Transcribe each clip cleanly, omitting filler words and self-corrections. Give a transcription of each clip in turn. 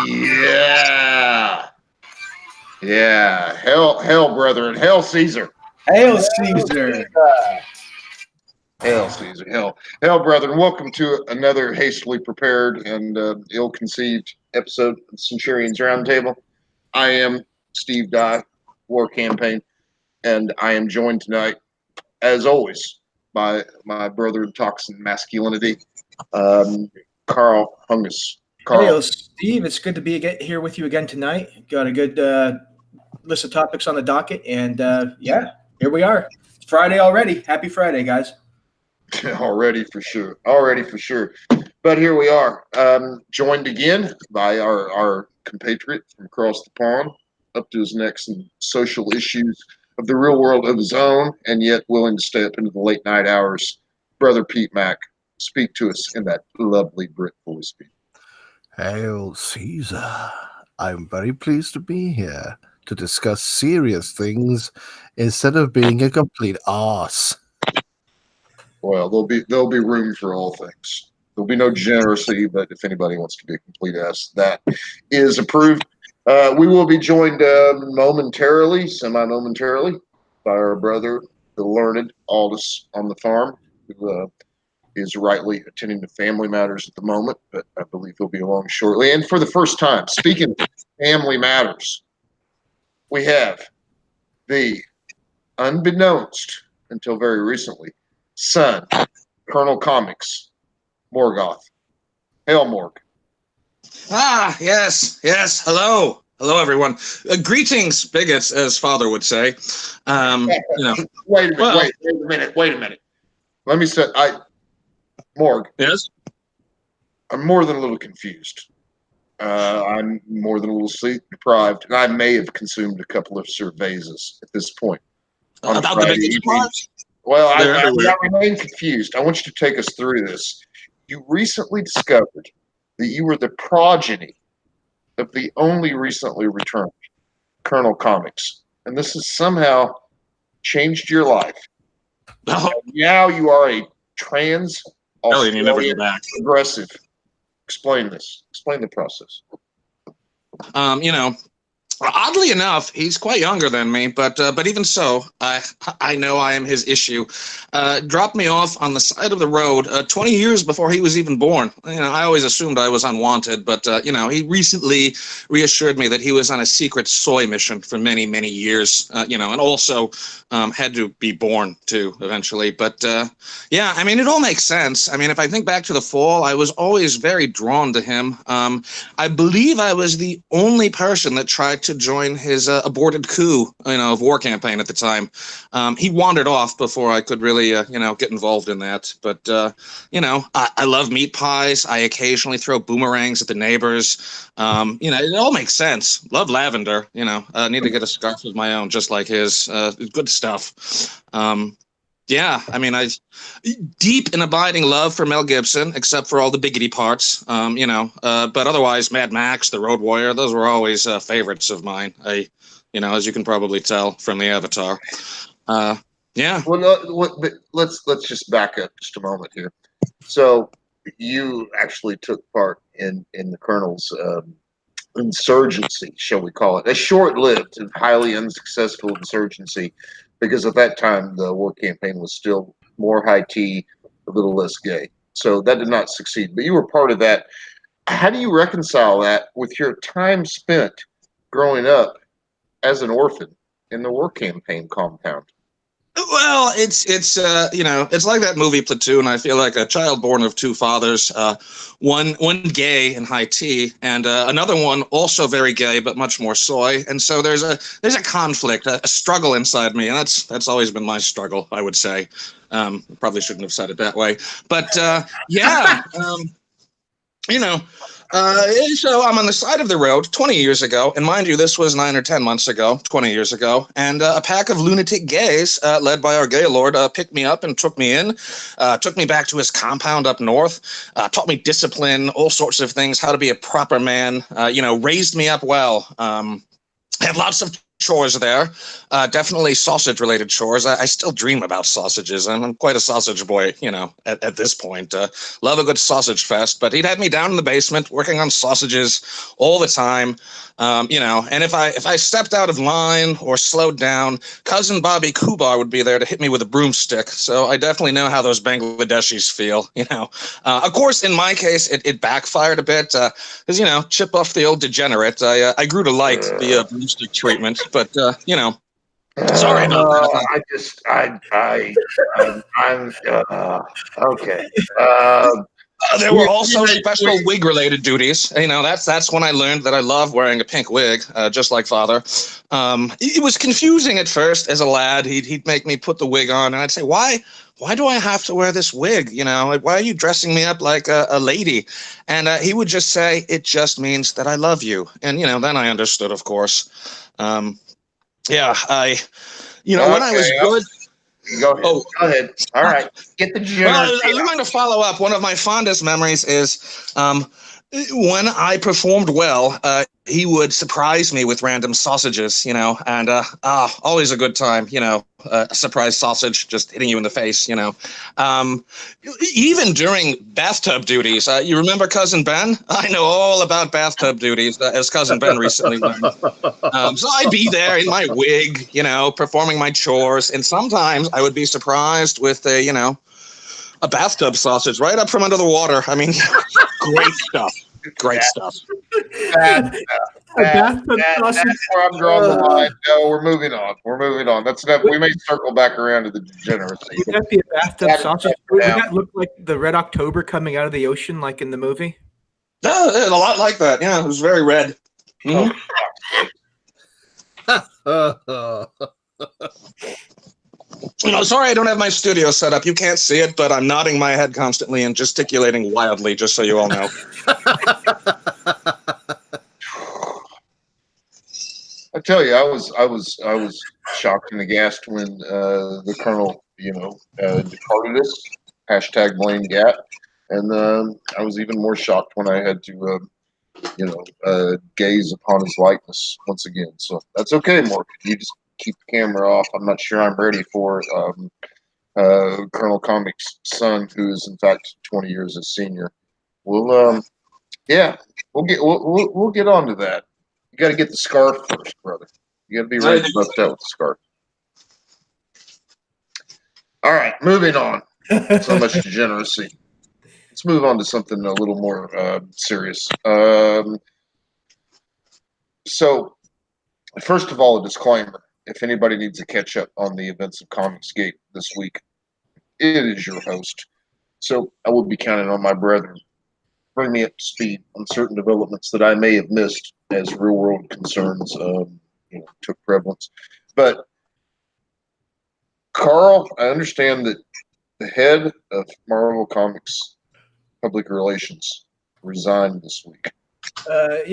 Yeah. Yeah. Hail, brethren. Hail, Caesar. Hail, Caesar. Hail, Caesar. Hail, brethren. Welcome to another hastily prepared and ill-conceived episode of the Centurions Roundtable. I am Steve Dye, War Campaign, and I am joined tonight, as always, by my brother in toxin masculinity, Carl Hungus. Hey, Steve, it's good to be here with you again tonight. Got a good list of topics on the docket, and yeah, here we are. It's Friday already. Happy Friday, guys. Already for sure. But here we are, joined again by our compatriot from across the pond, up to his necks in social issues of the real world of his own, and yet willing to stay up into the late night hours. Brother Pete Mack, speak to us in that lovely Brit voice, Pete. Hail Caesar. I'm very pleased to be here to discuss serious things instead of being a complete arse. Well, there'll be room for all things. There'll be no generosity, but if anybody wants to be a complete ass, that is approved. We will be joined semi-momentarily, by our brother, the learned Aldous on the farm, who is rightly attending to family matters at the moment, but I believe he'll be along shortly. And for the first time, speaking of family matters, we have the unbeknownst until very recently son, Colonel Comics, Morgoth. Hail, Morg. Yes. Hello, everyone. Greetings, bigots, as father would say. Wait a minute. Let me say, Morg. Yes. I'm more than a little confused. I'm more than a little sleep deprived, and I may have consumed a couple of cervezas at this point. About the biggest part? Well, I remain confused. I want you to take us through this. You recently discovered that you were the progeny of the only recently returned Colonel Comics, and this has somehow changed your life. Oh. Now you are a trans you never go back. Progressive. Explain this. Explain the process. Oddly enough, he's quite younger than me, but even so, I know I am his issue. Dropped me off on the side of the road 20 years before he was even born. I always assumed I was unwanted, but he recently reassured me that he was on a secret soy mission for many, many years. And also had to be born too eventually. But it all makes sense. If I think back to the fall, I was always very drawn to him. I believe I was the only person that tried to join his aborted coup, of War Campaign at the time. He wandered off before I could really, get involved in that. But, I love meat pies. I occasionally throw boomerangs at the neighbors. It all makes sense. Love lavender, need to get a scarf of my own, just like his. Good stuff. I deep and abiding love for Mel Gibson, except for all the biggety parts, but otherwise Mad Max, The Road Warrior, those were always favorites of mine. As you can probably tell from the Avatar. Well, let's just back up just a moment here. So you actually took part in the Colonel's insurgency, shall we call it, a short-lived and highly unsuccessful insurgency, because at that time the War Campaign was still more high tea, a little less gay. So that did not succeed. But you were part of that. How do you reconcile that with your time spent growing up as an orphan in the War Campaign compound? Well, it's like that movie Platoon. I feel like a child born of two fathers, one gay and high tea, and another one also very gay but much more soy. And so there's a conflict, a struggle inside me, and that's always been my struggle, I would say. Probably shouldn't have said it that way, but so I'm on the side of the road 20 years ago, and mind you, this was 9 or 10 months ago, 20 years ago, and a pack of lunatic gays, led by our gay lord, picked me up and took me in, took me back to his compound up north, taught me discipline, all sorts of things, how to be a proper man, raised me up well. Had lots of chores there. Definitely sausage-related chores. I still dream about sausages, and I'm quite a sausage boy, at this point. Love a good sausage fest, but he'd have me down in the basement working on sausages all the time. And if I stepped out of line or slowed down, cousin Bobby Kubar would be there to hit me with a broomstick. So I definitely know how those Bangladeshis feel. Of course, in my case, it backfired a bit because chip off the old degenerate. I grew to like the broomstick treatment, but sorry about that. I'm okay. There were also special wig-related duties. That's when I learned that I love wearing a pink wig, just like Father. It was confusing at first as a lad. He'd make me put the wig on, and I'd say, "Why do I have to wear this wig? Why are you dressing me up like a lady?" And he would just say, "It just means that I love you." And then I understood, of course. When I was good. Go ahead. Go ahead. All right. Get the generous. Well, I was going to follow up. One of my fondest memories is when I performed well, he would surprise me with random sausages, and always a good time, a surprise sausage just hitting you in the face, Even during bathtub duties, you remember Cousin Ben? I know all about bathtub duties, as Cousin Ben recently learned. So I'd be there in my wig, performing my chores, and sometimes I would be surprised with a bathtub sausage right up from under the water. I mean, great stuff. Great stuff. That's where I'm drawing the line. No, we're moving on. That's enough. We may circle back around to the degeneracy. Would that be a bathtub sausage? Would that look like the Red October coming out of the ocean, like in the movie? No, a lot like that. Yeah, it was very red. Mm-hmm. Sorry I don't have my studio set up. You can't see it, but I'm nodding my head constantly and gesticulating wildly, just so you all know. I tell you, I was shocked and aghast when the Colonel, departed us. #blame Gat, and I was even more shocked when I had to, gaze upon his likeness once again. So that's okay, Morgan. You just keep the camera off. I'm not sure I'm ready for Colonel Comic's son, who is in fact 20 years his senior. We'll get on to that. You got to get the scarf first, brother. You got to be ready to bust out with the scarf. All right, moving on. So much degeneracy. Let's move on to something a little more serious. So, first of all, a disclaimer. If anybody needs to catch up on the events of Comicsgate this week, it is your host. So I will be counting on my brethren. Bring me up to speed on certain developments that I may have missed as real-world concerns took prevalence. But, Carl, I understand that the head of Marvel Comics Public Relations resigned this week. So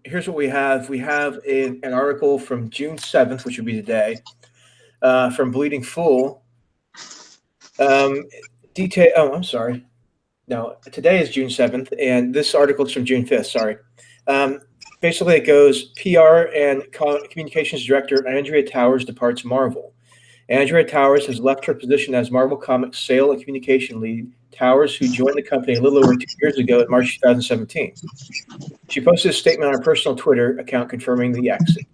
here's what we have. We have an article from June 7th, which would be today, from Bleeding Fool. I'm sorry. No, today is June 7th, and this article is from June 5th, sorry. Basically, it goes, PR and Communications Director Andrea Towers departs Marvel. Andrea Towers has left her position as Marvel Comics Sale and Communication Lead. Towers, who joined the company a little over 2 years ago in March 2017. She posted a statement on her personal Twitter account confirming the exit.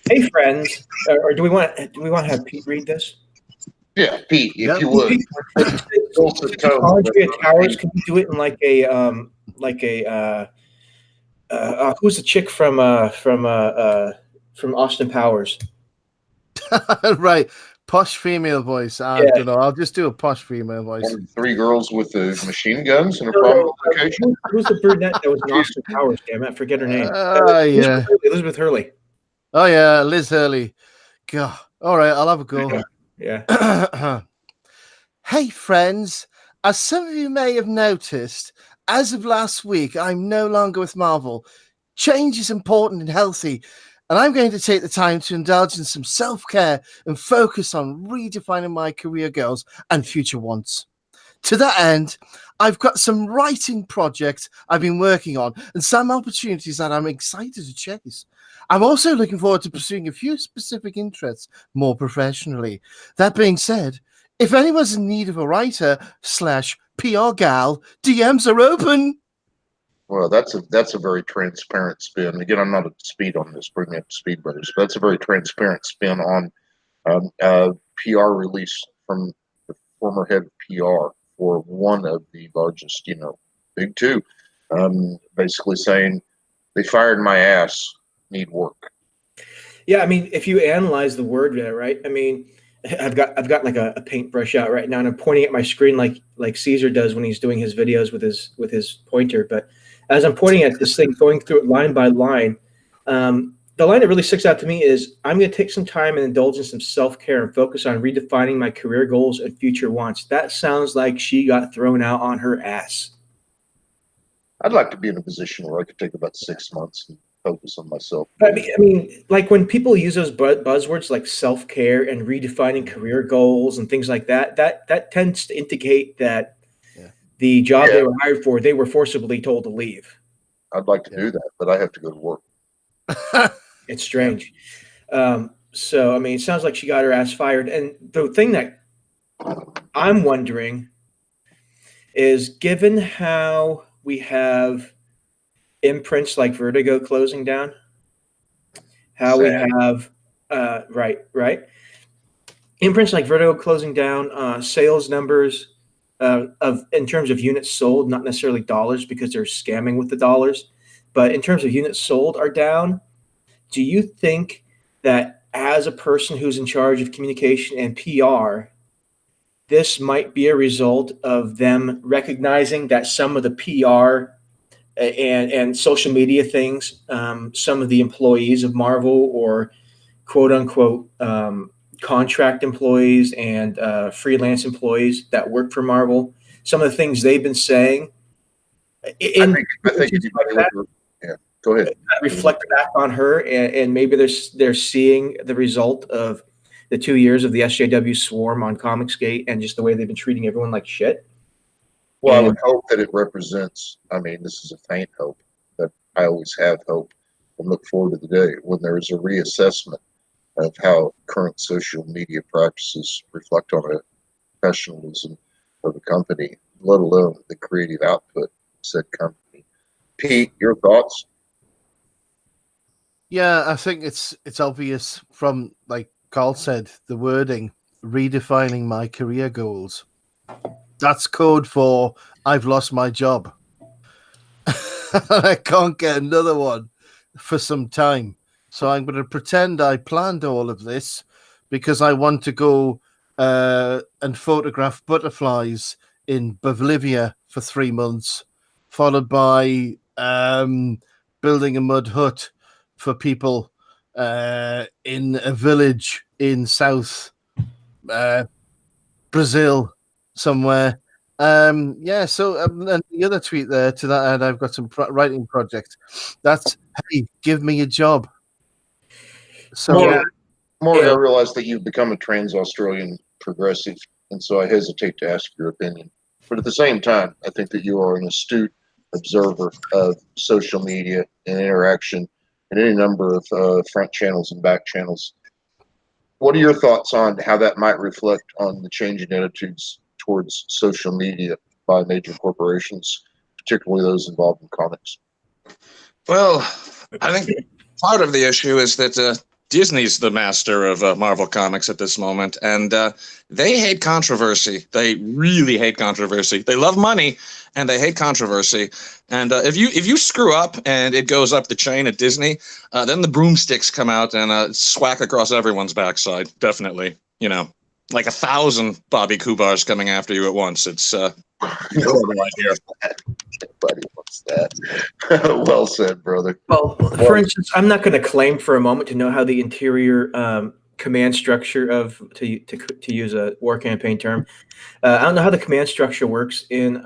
Hey, friends, or do we want to have Pete read this? Yeah, Pete, if you would. Andrea Towers, can you do it in who's the chick from Austin Powers? Right. Posh female voice. I don't know. I'll just do a posh female voice. 3 girls with the machine guns in a problem location. Who's the brunette that was in Austin Powers? Damn it, I forget her name. Elizabeth Hurley. Oh yeah, Liz Hurley. God. All right, I'll have a go. Yeah. Hey friends, as some of you may have noticed, as of last week, I'm no longer with Marvel. Change is important and healthy. And I'm going to take the time to indulge in some self-care and focus on redefining my career goals and future wants. To that end, I've got some writing projects I've been working on and some opportunities that I'm excited to chase. I'm also looking forward to pursuing a few specific interests more professionally. That being said, if anyone's in need of a writer / PR gal, DMs are open. Well, that's a very transparent spin. Again, I'm not up to speed on this, bring me up to speed, brothers. But that's a very transparent spin on PR release from the former head of PR for one of the largest, big two, basically saying they fired my ass, need work. Yeah, I mean, if you analyze the word there, right? I mean, I've got like a paintbrush out right now, and I'm pointing at my screen like Caesar does when he's doing his videos with his pointer. But as I'm pointing at this thing, going through it line by line, the line that really sticks out to me is I'm going to take some time and indulge in some self-care and focus on redefining my career goals and future wants. That sounds like she got thrown out on her ass. I'd like to be in a position where I could take about 6 months and focus on myself. I mean, like when people use those buzzwords like self-care and redefining career goals and things like that, that tends to indicate that the job they were hired for, they were forcibly told to leave. I'd like to do that, but I have to go to work. It's strange. So, I mean, it sounds like she got her ass fired. And the thing that I'm wondering is, given how we have imprints like Vertigo closing down, how we have right imprints like Vertigo closing down, sales numbers of in terms of units sold, not necessarily dollars because they're scamming with the dollars, but in terms of units sold are down. Do you think that as a person who's in charge of communication and PR, this might be a result of them recognizing that some of the PR and social media things, some of the employees of Marvel or quote unquote contract employees and freelance employees that work for Marvel, some of the things they've been saying. I think go ahead. Reflect back on her, and maybe they're seeing the result of the 2 years of the SJW swarm on Comicsgate and just the way they've been treating everyone like shit. Well, I would hope that it represents, I mean, this is a faint hope, but I always have hope and look forward to the day when there is a reassessment of how current social media practices reflect on the professionalism of the company, let alone the creative output of said company. Pete, your thoughts? Yeah, I think it's obvious from, like Carl said, the wording, redefining my career goals. That's code for I've lost my job. I can't get another one for some time. So I'm going to pretend I planned all of this because I want to go and photograph butterflies in Bolivia for 3 months, followed by building a mud hut for people in a village in South Brazil somewhere. And the other tweet there to that end, I've got some writing project. That's, hey, give me a job. So I realize that you've become a trans Australian progressive, and so I hesitate to ask your opinion. But at the same time, I think that you are an astute observer of social media and interaction in any number of front channels and back channels. What are your thoughts on how that might reflect on the changing attitudes towards social media by major corporations, particularly those involved in comics? Well, I think part of the issue is that Disney's the master of Marvel Comics at this moment, and they hate controversy. They really hate controversy. They love money, and they hate controversy. And if you screw up and it goes up the chain at Disney, then the broomsticks come out and swack across everyone's backside. Definitely, like 1,000 Bobby Kubars coming after you at once. It's horrible idea. Everybody wants that. Well said, brother. Well, for instance, I'm not going to claim for a moment to know how the interior command structure of, to use a war campaign term, I don't know how the command structure works in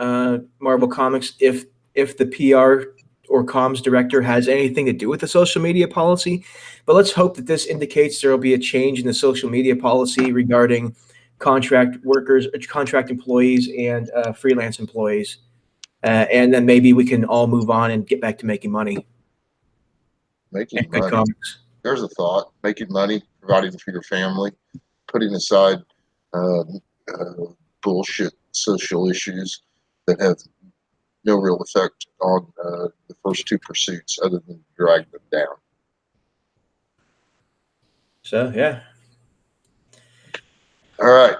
Marvel Comics. If the PR or comms director has anything to do with the social media policy, but let's hope that this indicates there will be a change in the social media policy regarding contract workers, contract employees, and freelance employees. And then maybe we can all move on and get back to making money. making Good money. comics. There's a thought. Making money, providing for your family, putting aside bullshit social issues that have no real effect on the first two pursuits other than drag them down. So, yeah. All right.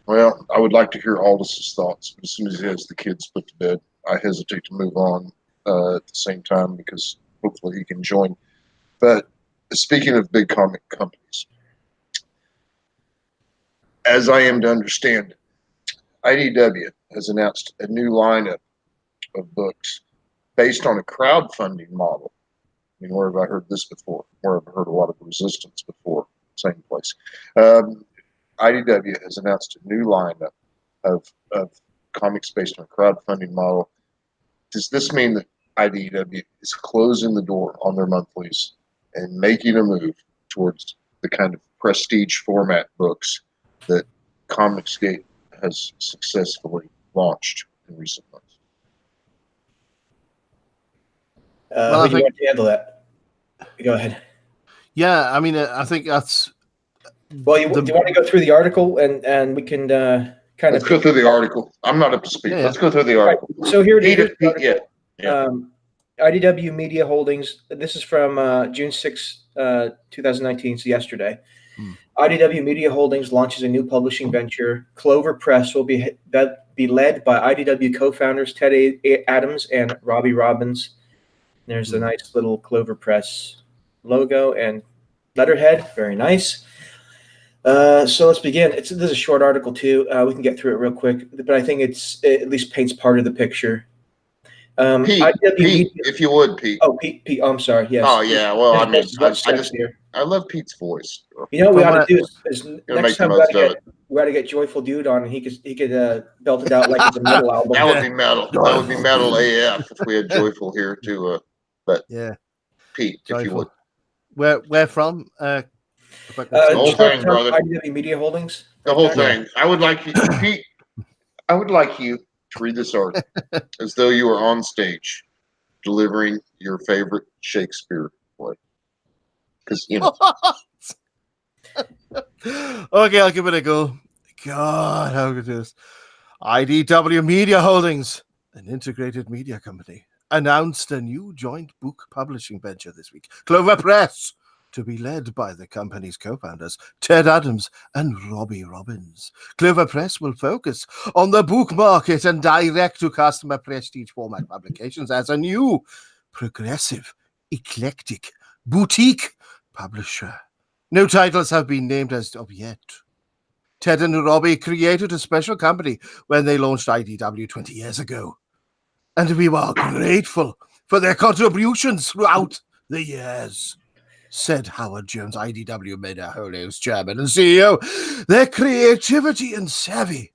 Well, I would like to hear Aldous' thoughts, but as soon as he has the kids put to bed, I hesitate to move on at the same time because hopefully he can join. But speaking of big comic companies, as I am to understand, IDW has announced a new lineup of books based on a crowdfunding model. I mean, where have I heard this before? Where have I heard a lot of resistance before? Same place. IDW has announced a new lineup of comics based on a crowdfunding model. Does this mean that IDW is closing the door on their monthlies and making a move towards the kind of prestige format books that Comicsgate has successfully launched in recent months? Who do you want to handle that? Go ahead. Yeah, I mean, I think that's. Well, do you want to go through the article and we can Let's go through the article. I'm not up to speed. Yeah. Let's go through the article. Right. So here it is. Yeah. IDW Media Holdings. This is from June 6, 2019, so yesterday. IDW Media Holdings launches a new publishing venture. Clover Press will be led by IDW co-founders Ted Adams and Robbie Robbins. There's a nice little Clover Press logo and letterhead. Very nice. So let's begin. This is a short article too. We can get through it real quick, but I think it at least paints part of the picture. Pete, if you would, Pete. Oh, Pete. Oh, I'm sorry. Yes. Oh, yeah. Well, I mean, I love Pete's voice. You know what we ought to do is next time we got to get Joyful Dude on, and he could belt it out like it's a metal album. That would be metal. That would be metal AF if we had Joyful here too. But yeah, Pete, Joyful. If you would. Where from? The whole thing, brother. IDW Media Holdings. The whole thing. I would like you, Pete. I would like you to read this article as though you were on stage delivering your favorite Shakespeare play. Because you know. Okay, I'll give it a go. God, how good is IDW Media Holdings, an integrated media company, announced a new joint book publishing venture this week. Clover Press, to be led by the company's co-founders, Ted Adams and Robbie Robbins. Clover Press will focus on the book market and direct-to-customer prestige format publications as a new, progressive, eclectic, boutique publisher. No titles have been named as of yet. Ted and Robbie created a special company when they launched IDW 20 years ago, and we were grateful for their contributions throughout the years, said Howard Jones, IDW Media Holdings chairman and CEO. Their creativity and savvy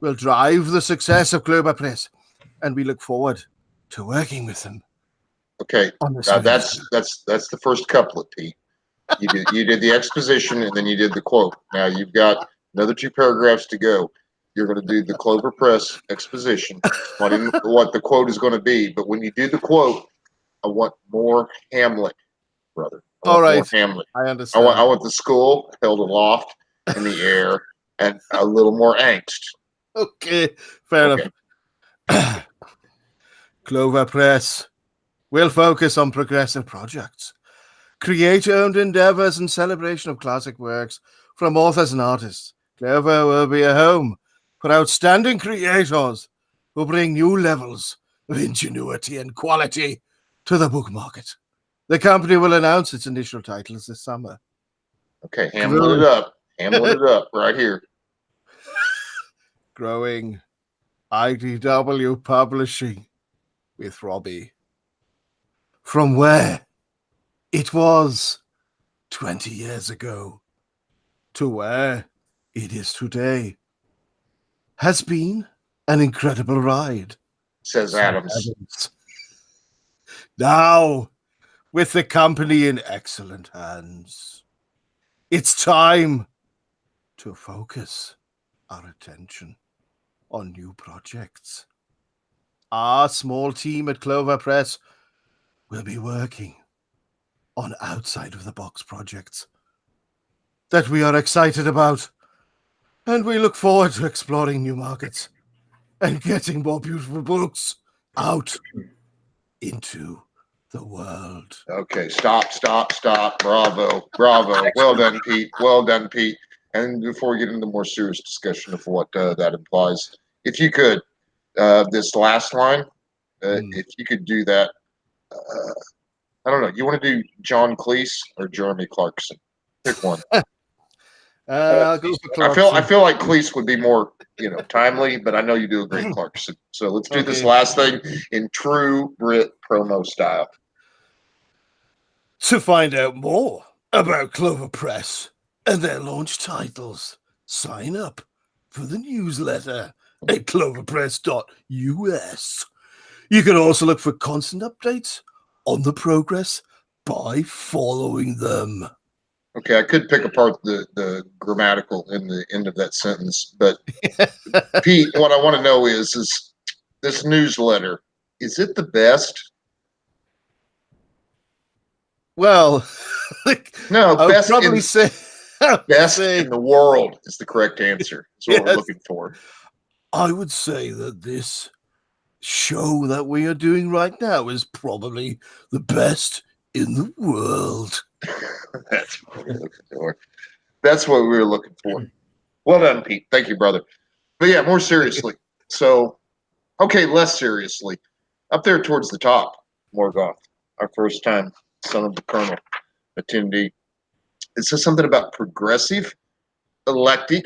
will drive the success of Clover Press, and we look forward to working with them. Okay, now that's the first couplet, Pete. You did the exposition and then you did the quote. Now you've got another 2 paragraphs to go. You're going to do the Clover Press exposition, what the quote is going to be. But when you do the quote, I want more Hamlet, brother. All right, Hamlet. I understand. I want the skull held aloft in the air and a little more angst. Okay, fair enough. Clover Press will focus on progressive projects, creator-owned endeavors, and celebration of classic works from authors and artists. Clover will be a home for outstanding creators who bring new levels of ingenuity and quality to the book market. The company will announce its initial titles this summer. Okay, Hamlet it up. Hamlet it up right here. Growing IDW Publishing with Robbie. From where it was 20 years ago to where it is today has been an incredible ride, says Adams. Now, with the company in excellent hands, it's time to focus our attention on new projects. Our small team at Clover Press will be working on outside of the box projects that we are excited about. And we look forward to exploring new markets and getting more beautiful books out into the world. Okay, stop. Bravo. Well done, Pete. Well done, Pete. And before we get into more serious discussion of what that implies, if you could, this last line, if you could do that, I don't know. You want to do John Cleese or Jeremy Clarkson? Pick one. I'll go for Clarkson. I feel like Cleese would be more, timely, but I know you do a great Clarkson. So let's do this last thing in true Brit promo style. To find out more about Clover Press and their launch titles, sign up for the newsletter at cloverpress.us. You can also look for constant updates on the progress by following them. Okay, I could pick apart the grammatical in the end of that sentence, but Pete, what I want to know is this newsletter, is it the best? Well, no, I would probably say best in the world is the correct answer. That's what we're looking for. I would say that this show that we are doing right now is probably the best in the world. That's what we're looking for. That's what we were looking for. Well done, Pete. Thank you, brother. But yeah, more seriously. So, okay, less seriously. Up there towards the top, Morgoth, our first time son of the Colonel attendee. It says something about progressive, eclectic,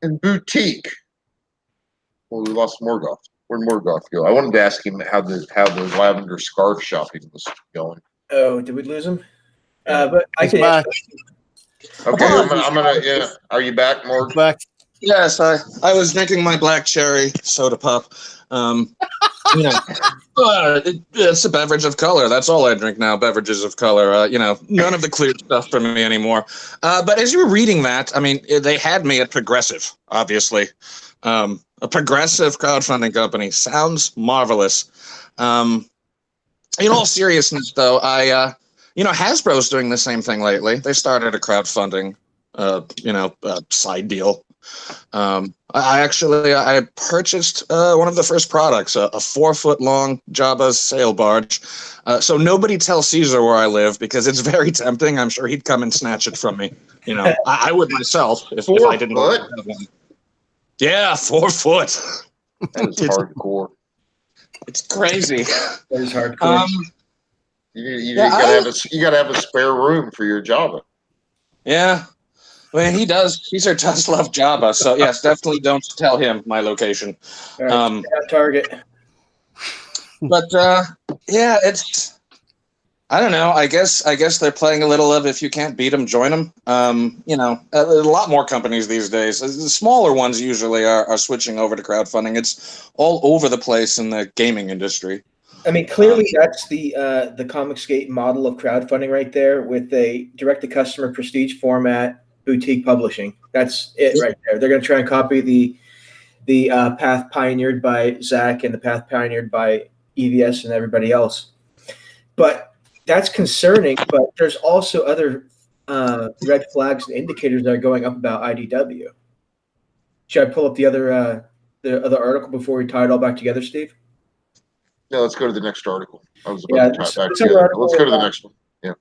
and boutique. Well, we lost Morgoth. Where'd Morgoth go? I wanted to ask him how the lavender scarf shopping was going. Oh, did we lose him? But I can back. Okay, I'm gonna. Yeah, are you back, Morg? Back. Yes, I was drinking my black cherry soda pop. It's a beverage of color. That's all I drink now, beverages of color. None of the clear stuff for me anymore. But as you were reading that, I mean, they had me at Progressive, obviously. A progressive crowdfunding company. Sounds marvelous. In all seriousness, though, Hasbro's doing the same thing lately. They started a crowdfunding, side deal. I purchased one of the first products, a 4-foot-long Jabba's sail barge. So nobody tell Caesar where I live because it's very tempting. I'm sure he'd come and snatch it from me. I would myself if I didn't have one. Yeah, 4 foot. That is hardcore. It's crazy. That is hardcore. You gotta have a spare room for your Jabba. Yeah. Well, he does. Caesar does love Jabba, so yes, definitely don't tell him my location. All right, target. But it's. I don't know. I guess they're playing a little of if you can't beat them, join them. A lot more companies these days. The smaller ones usually are switching over to crowdfunding. It's all over the place in the gaming industry. I mean, clearly that's the Comicsgate model of crowdfunding right there, with a direct-to-customer prestige format, boutique publishing. That's it right there. They're going to try and copy the path pioneered by Zach and the path pioneered by EVS and everybody else. But that's concerning. But there's also other red flags and indicators that are going up about IDW. Should I pull up the other article before we tie it all back together, Steve? No, let's go to the next article. I was about to tie it back together. Let's go to the next one. Yeah.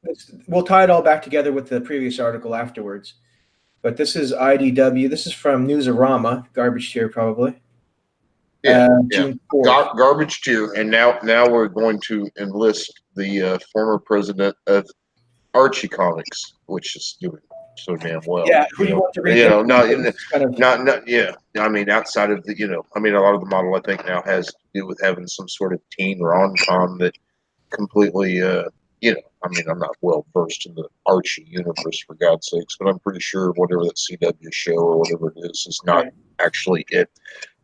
We'll tie it all back together with the previous article afterwards. But this is IDW. This is from Newsarama, garbage tier probably. Yeah, June 4th. Garbage tier. And now we're going to enlist the former president of Archie Comics, which is doing so damn well. Yeah, who do you want to read? Yeah. I mean, outside of a lot of the model I think now has to do with having some sort of teen rom-com that completely, I'm not well versed in the Archie universe for God's sakes, but I'm pretty sure whatever that CW show or whatever it is not actually it.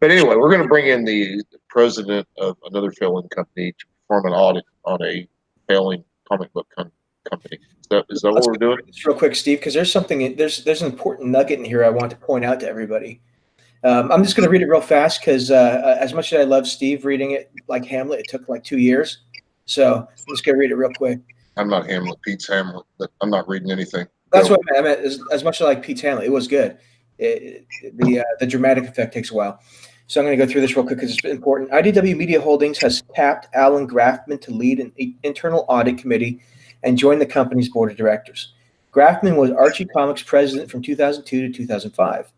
But anyway, we're going to bring in the president of another failing company to perform an audit on a failing comic book company. Is that what we're doing? Just real quick, Steve, because there's an important nugget in here I want to point out to everybody. I'm just going to read it real fast because as much as I love Steve reading it like Hamlet, it took like 2 years. So I'm just going to read it real quick. I'm not Hamlet. Pete's Hamlet, but I'm not reading anything. That's what I meant. As much as like Pete's Hamlet, it was good. The dramatic effect takes a while. So I'm going to go through this real quick because it's important. IDW Media Holdings has tapped Alan Grafman to lead an internal audit committee and join the company's board of directors. Grafman was Archie Comics president from 2002 to 2005.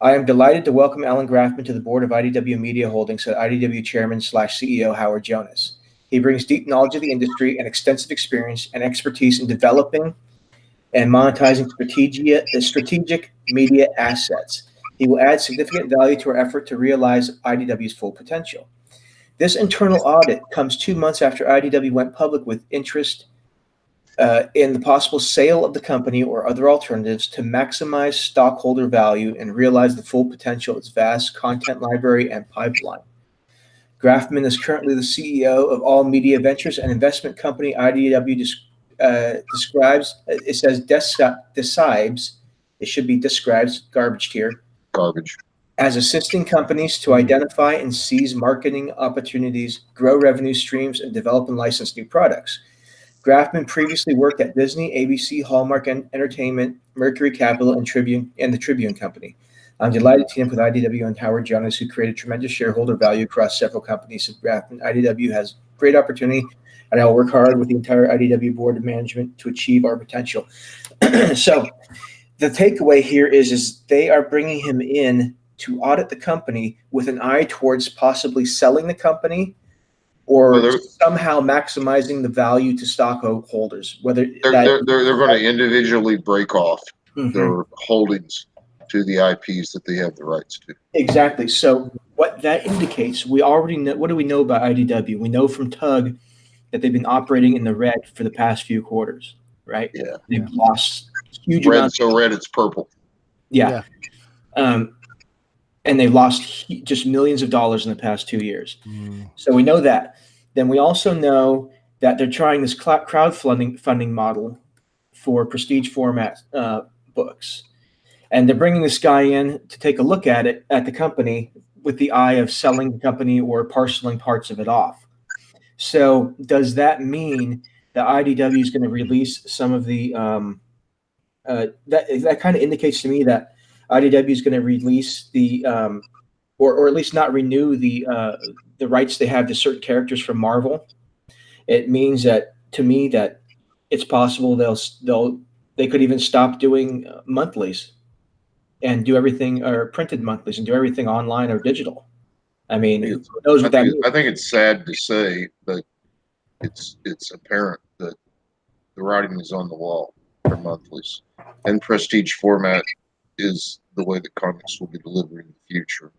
I am delighted to welcome Alan Grafman to the board of IDW Media Holdings, said IDW chairman / CEO Howard Jonas. He brings deep knowledge of the industry and extensive experience and expertise in developing and monetizing strategic media assets. He will add significant value to our effort to realize IDW's full potential. This internal audit comes 2 months after IDW went public with interest in the possible sale of the company or other alternatives to maximize stockholder value and realize the full potential of its vast content library and pipeline. Grafman is currently the CEO of All Media Ventures, an investment company IDW describes. It says describes. It should be describes, garbage here. Garbage. As assisting companies to identify and seize marketing opportunities, grow revenue streams, and develop and license new products. Grafman previously worked at Disney, ABC, Hallmark Entertainment, Mercury Capital, and the Tribune Company. I'm delighted to team up with IDW and Howard Jonas, who created tremendous shareholder value across several companies. Grafman, IDW has great opportunity, and I'll work hard with the entire IDW board of management to achieve our potential. So the takeaway here is they are bringing him in to audit the company with an eye towards possibly selling the company or somehow maximizing the value to stockholders. Whether they're going to individually break off their holdings to the IPs that they have the rights to. Exactly. So what that indicates, we already know. What do we know about IDW? We know from Tug that they've been operating in the red for the past few quarters, right? Yeah. They've lost huge red, amounts. So red, it's purple. Yeah. And they've lost just millions of dollars in the past 2 years. So we know that. Then we also know that they're trying this crowdfunding model for prestige format books. And they're bringing this guy in to take a look at it, at the company, with the eye of selling the company or parceling parts of it off. So does that mean that IDW is going to release some of the that kind of indicates to me that IDW is going to release the or at least not renew the rights they have to certain characters from Marvel. It means that to me that it's possible they could even stop doing monthlies and do everything, or printed monthlies and do everything online or digital. I mean, who knows what that means? I think it's sad to say, but it's apparent that the writing is on the wall for monthlies, and prestige format is the way that comics will be delivered in the future.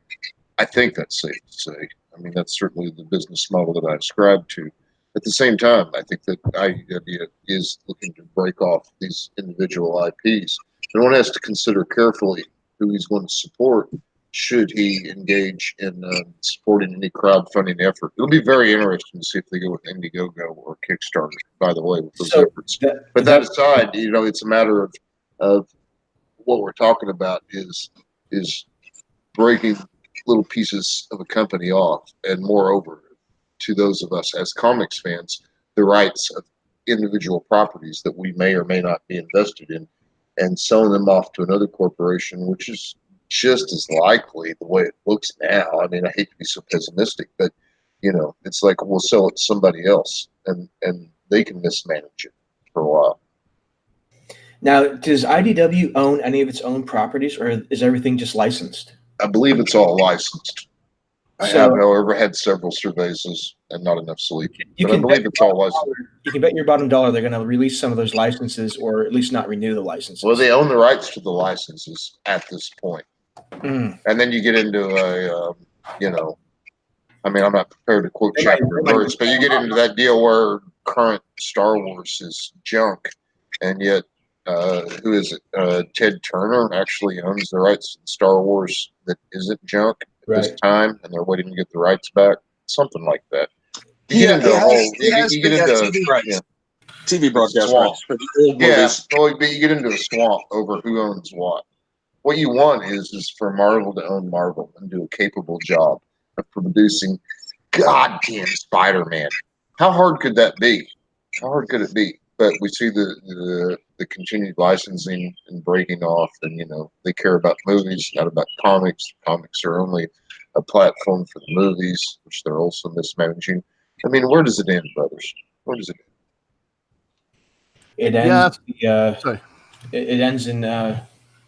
I think that's safe to say. I mean, that's certainly the business model that I ascribe to. At the same time, I think that IDW is looking to break off these individual IPs. And one has to consider carefully who he's going to support should he engage in supporting any crowdfunding effort. It'll be very interesting to see if they go with Indiegogo or Kickstarter, by the way, with those efforts. But that aside, it's a matter of what we're talking about is breaking little pieces of a company off, and moreover, to those of us as comics fans, the rights of individual properties that we may or may not be invested in, and selling them off to another corporation, which is just as likely the way it looks now. I mean, I hate to be so pessimistic, but it's like we'll sell it to somebody else, and they can mismanage it for a while. Now, does IDW own any of its own properties, or is everything just licensed? I believe it's all licensed. I have, however, had several surveys and not enough sleep. But I believe it's all licensed. You can bet your bottom dollar they're going to release some of those licenses, or at least not renew the licenses. Well, they own the rights to the licenses at this point. And then you get into I mean, I'm not prepared to quote chapter and verse, but you get into that deal where current Star Wars is junk, and yet who is it? Ted Turner actually owns the rights to Star Wars that isn't junk at this time, and they're waiting to get the rights back. Something like that. You get into a whole. You get into TV broadcast rights for the old movies. But you get into a swamp over who owns what. What you want is for Marvel to own Marvel and do a capable job of producing goddamn Spider-Man. How hard could that be? How hard could it be? But we see the continued licensing and breaking off, and they care about movies, not about comics. Comics are only a platform for the movies, which they're also mismanaging. I mean, where does it end, brothers? Where does it It Yeah, ends. sorry. It ends in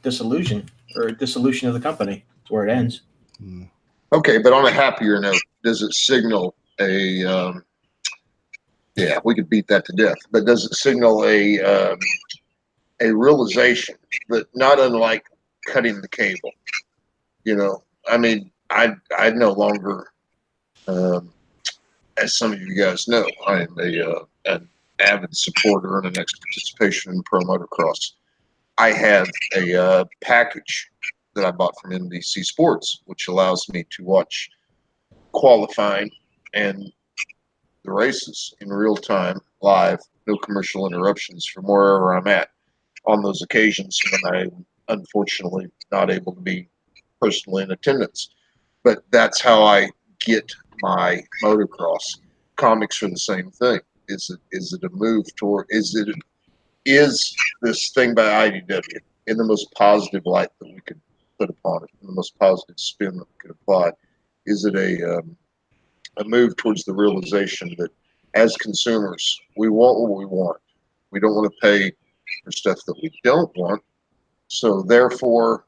dissolution or dissolution of the company. That's where it ends. Hmm. end? Okay, but on a happier note, does it signal a yeah, we could beat that to death. But does it signal a realization that not unlike cutting the cable? I mean, I no longer, as some of you guys know, I am an avid supporter and an next participation in pro motocross. I have a package that I bought from NBC Sports, which allows me to watch qualifying and the races in real time, live, no commercial interruptions from wherever I'm at on those occasions when I'm unfortunately not able to be personally in attendance. But that's how I get my motocross. Comics are the same thing. Is it a move toward? Is this thing by IDW in the most positive light that we could put upon it, in the most positive spin that we could apply? Is it a move towards the realization that as consumers, we want what we want. We don't want to pay for stuff that we don't want. So therefore,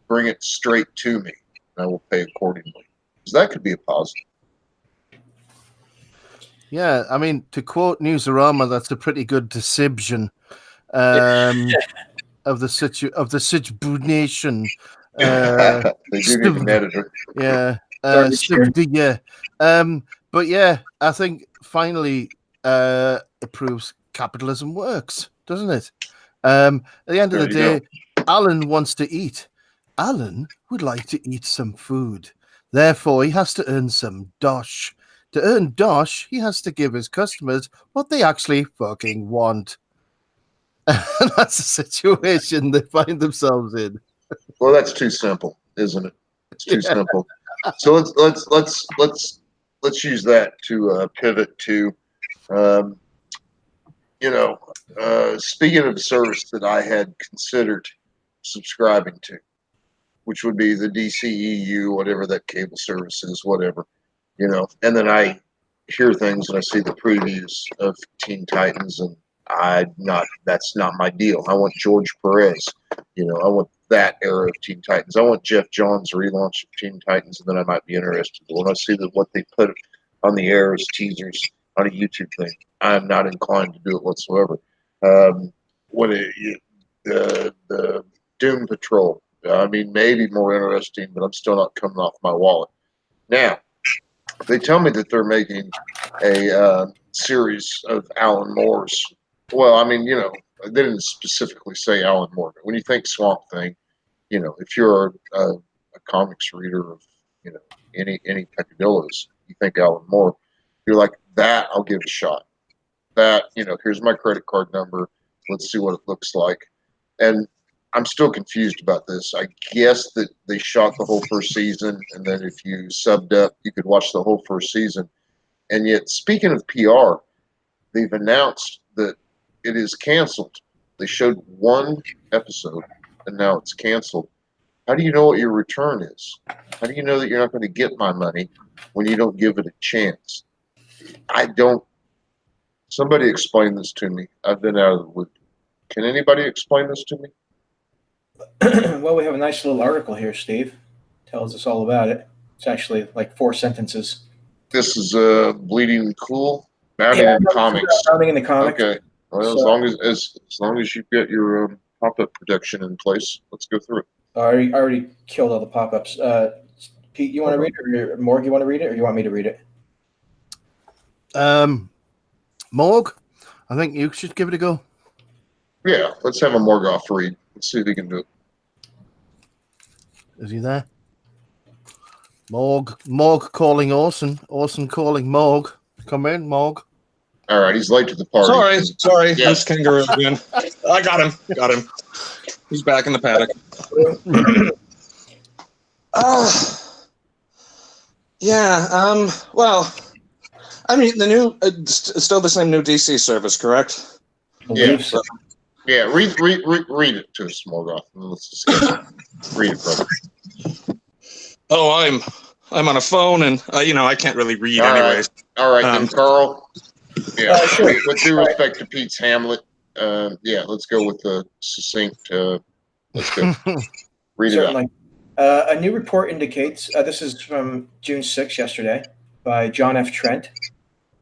bring it straight to me, and I will pay accordingly. Because that could be a positive. Yeah, I mean, to quote Newsarama, that's a pretty good deception of the situation. They do need an editor. Yeah. Sorry, sure. Yeah. But yeah, I think finally it proves capitalism works, doesn't it? At the end of the day, Alan wants to eat. Alan would like to eat some food. Therefore, he has to earn some dosh. To earn dosh, he has to give his customers what they actually fucking want. And that's the situation they find themselves in. Well, that's too simple, isn't it? It's too simple. So let's use that to pivot to, speaking of a service that I had considered subscribing to, which would be the DCEU, whatever that cable service is, whatever, and then I hear things and I see the previews of Teen Titans, and that's not my deal. I want George Perez, I want that era of Teen Titans. I want Jeff Johns' relaunch of Teen Titans, and then I might be interested. But when I see that what they put on the air as teasers on a YouTube thing, I'm not inclined to do it whatsoever. The Doom Patrol, I mean, maybe more interesting, but I'm still not coming off my wallet. Now, they tell me that they're making a series of Alan Moore's. Well, I mean, they didn't specifically say Alan Moore. But when you think Swamp Thing, if you're a comics reader of, any peccadillos, you think Alan Moore, you're like, that I'll give a shot. That, here's my credit card number. Let's see what it looks like. And I'm still confused about this. I guess that they shot the whole first season, and then if you subbed up, you could watch the whole first season. And yet, speaking of PR, they've announced that it is canceled. They showed one episode, and now it's canceled. How do you know what your return is? How do you know that you're not going to get my money when you don't give it a chance? I don't. Somebody explain this to me. I've been out of the loop. Can anybody explain this to me? Well, we have a nice little article here, Steve. Tells us all about it. It's actually like 4 sentences. This is Bleeding Cool, Bounding in the Comics. Bounding in the comics. Okay. Well, as long as you've got your pop-up protection in place, let's go through it. I already killed all the pop-ups. Pete, you want to read it, or Morg, you want to read it, or you want me to read it? Morg, I think you should give it a go. Yeah, let's have a Morgoth read. Let's see if he can do it. Is he there? Morg calling Orson. Orson calling Morg. Come in, Morg. All right, he's late to the party. Sorry. Yeah. This kangaroo again. I got him. He's back in the paddock. Ah. Yeah. Well, I mean, the new, still the same new DC service, correct? Yeah. So. Yeah, read it to us, Morgoth. Let's discuss it. Read it, brother. Oh, I'm on a phone, and I can't really read anyways. All right, then, Carl. Yeah, sure. with due respect to Pete's Hamlet, let's go with the succinct. Let's go. Read Certainly. it out. A new report indicates, this is from June 6th, yesterday, by John F. Trent.